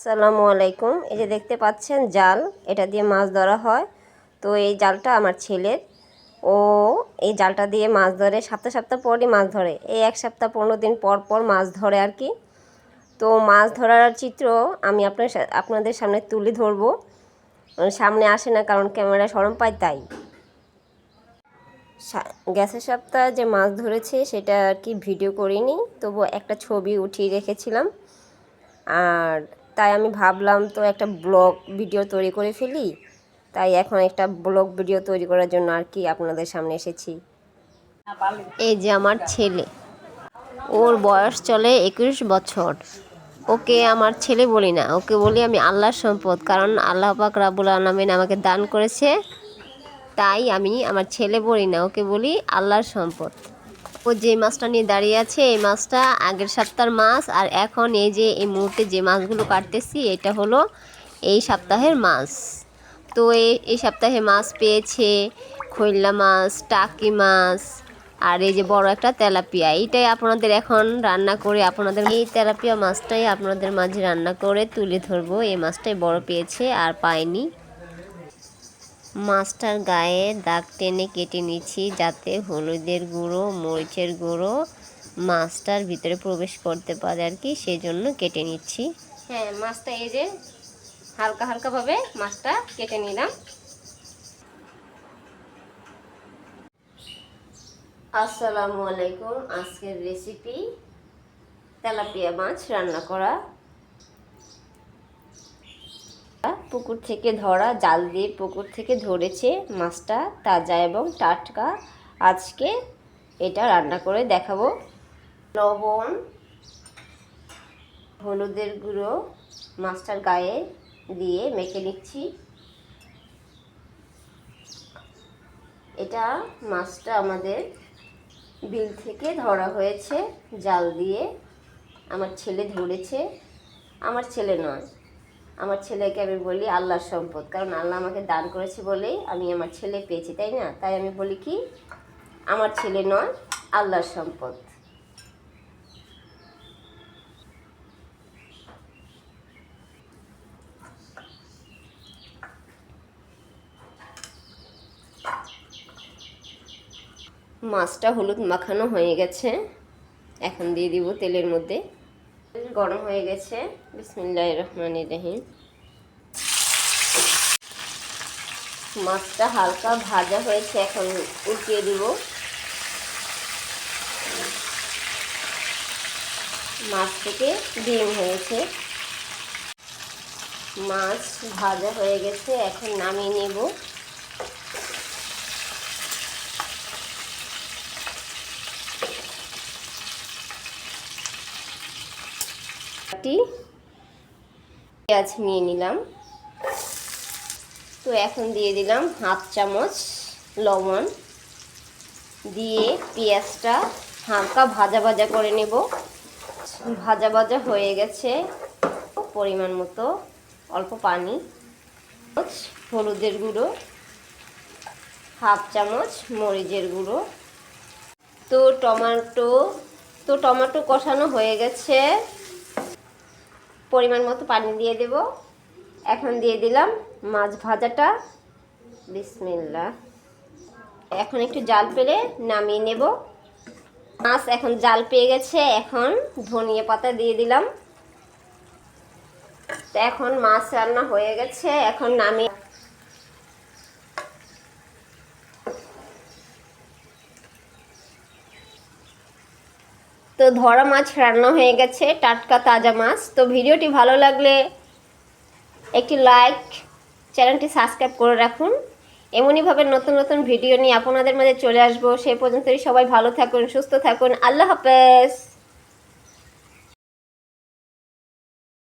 আসসালামু আলাইকুম। এই যে দেখতে পাচ্ছেন জাল, এটা দিয়ে মাছ ধরা হয়। তো এই জালটা আমার ছেলের। ও এই জালটা দিয়ে মাছ ধরে, সপ্তাহ সপ্তাহ পরই মাছ ধরে। এই 1 সপ্তাহ 15 দিন পর পর মাছ ধরে আর কি। তো মাছ ধরার চিত্র আমি আপনাদের সামনে তুলে ধরবো। সামনে আসে না কারণ ক্যামেরা শরম পায় তাই। গেছে সপ্তাহ যে মাছ ধরেছে সেটা আর কি ভিডিও করিনি, তবু একটা ছবি উঠিয়ে রেখেছিলাম। আর তাই আমি ভাবলাম তো একটা ব্লগ ভিডিও তৈরি করে ফেলি। তাই এখন একটা ব্লগ ভিডিও তৈরি করার জন্য আর কি আপনাদের সামনে এসেছি। এই যে আমার ছেলে, ওর বয়স চলে 21 বছর। ওকে আমার ছেলে বলি না, ওকে বলি আমি আল্লাহর সম্পদ, কারণ আল্লাহ পাক রাব্বুল আলামিন আমাকে দান করেছে। তাই আমি আমার ছেলে বলি না, ওকে বলি আল্লাহর সম্পদ। ও যে মাছটা নিয়ে দাঁড়িয়ে আছে এই মাছটা আগের সপ্তাহের মাছ, আর এখন এই যে এই মুহূর্তে যে মাছগুলো কাটতেছি এটা হলো এই সপ্তাহের মাছ। তো এই সপ্তাহে মাছ পেয়েছে খৈল্লা মাছ, টাকি মাছ, আর এই যে বড় একটা তেলাপিয়া। এইটাই আপনাদের এখন রান্না করে এই তেলাপিয়া মাছটাই আপনাদের মাঝে রান্না করে তুলে ধরবো। এই মাছটাই বড় পেয়েছে আর পায়নি। মাছটার গায়ে দাগ টেনে কেটে নিচ্ছি যাতে হলুদের গুঁড়ো, মরিচের গুঁড়ো মাছটার ভিতরে প্রবেশ করতে পারে আর কি, সেই জন্য কেটে নিচ্ছি। হ্যাঁ, মাছটা এই যে হালকা হালকাভাবে মাছটা কেটে নিলাম। আসসালামু আলাইকুম। আজকের রেসিপি তেলাপিয়া মাছ রান্না করা। পুকুর থেকে ধরা, জাল দিয়ে পুকুর থেকে ধরেছে মাছটা, তাজা এবং টাটকা। আজকে এটা রান্না করে দেখাবো। লবণ, হলুদের গুঁড়ো মাছটার গায়ে দিয়ে মেখে নিচ্ছি। এটা মাছটা আমাদের বিল থেকে ধরা হয়েছে জাল দিয়ে। আমার ছেলে ধরেছে। আমার ছেলে নয়, আমার ছেলেকে আমি বলি আল্লাহর সম্পদ, কারণ আল্লাহ আমাকে দান করেছে বলেই আমি আমার ছেলে পেয়েছি, তাই না? তাই আমি বলি কি, আমার ছেলে নয়, আল্লাহর সম্পদ। মাছটা হলুদ মাখানো হয়ে গেছে, এখন দিয়ে দিব তেলের মধ্যে। গরম হয়ে গেছে। বিসমিল্লাহির রহমানির রহিম। মাছটা হালকা ভাজা হয়েছে, এখন উল্টিয়ে দিব। মাছ থেকে ডিম হয়েছে। মাছ ভাজা হয়ে গেছে, এখন নামিয়ে নেব। পেঁয়াজ নিয়ে নিলাম। তো এখন দিয়ে দিলাম 1/2 চামচ লবণ, দিয়ে পেঁয়াজটা হালকা ভাজা ভাজা করে নেব। ভাজা ভাজা হয়ে গেছে। পরিমাণ মতো অল্প পানি, হলুদের গুঁড়ো, 1/2 চামচ মরিচের গুঁড়ো। তো টমেটো কষানো হয়ে গেছে। পরিমাণ মতো পানি দিয়ে দেব। এখন দিয়ে দিলাম মাছ ভাজাটা। বিসমিল্লাহ। এখন একটু জাল পেলে নামিয়ে নেব। মাছ এখন জাল পেয়ে গেছে, এখন ধনিয়া পাতা দিয়ে দিলাম। তো এখন মাছ রান্না হয়ে গেছে, এখন নামিয়ে। তো ধরা মাছ রান্না হয়ে গেছে, টাটকা তাজা মাছ। তো ভিডিওটি ভালো লাগলে একটি লাইক, চ্যানেলটি সাবস্ক্রাইব করে রাখুন। এমনইভাবে নতুন নতুন ভিডিও নিয়ে আপনাদের মাঝে চলে আসবো। সেই পর্যন্তই সবাই ভালো থাকুন, সুস্থ থাকুন। আল্লাহ হাফেজ।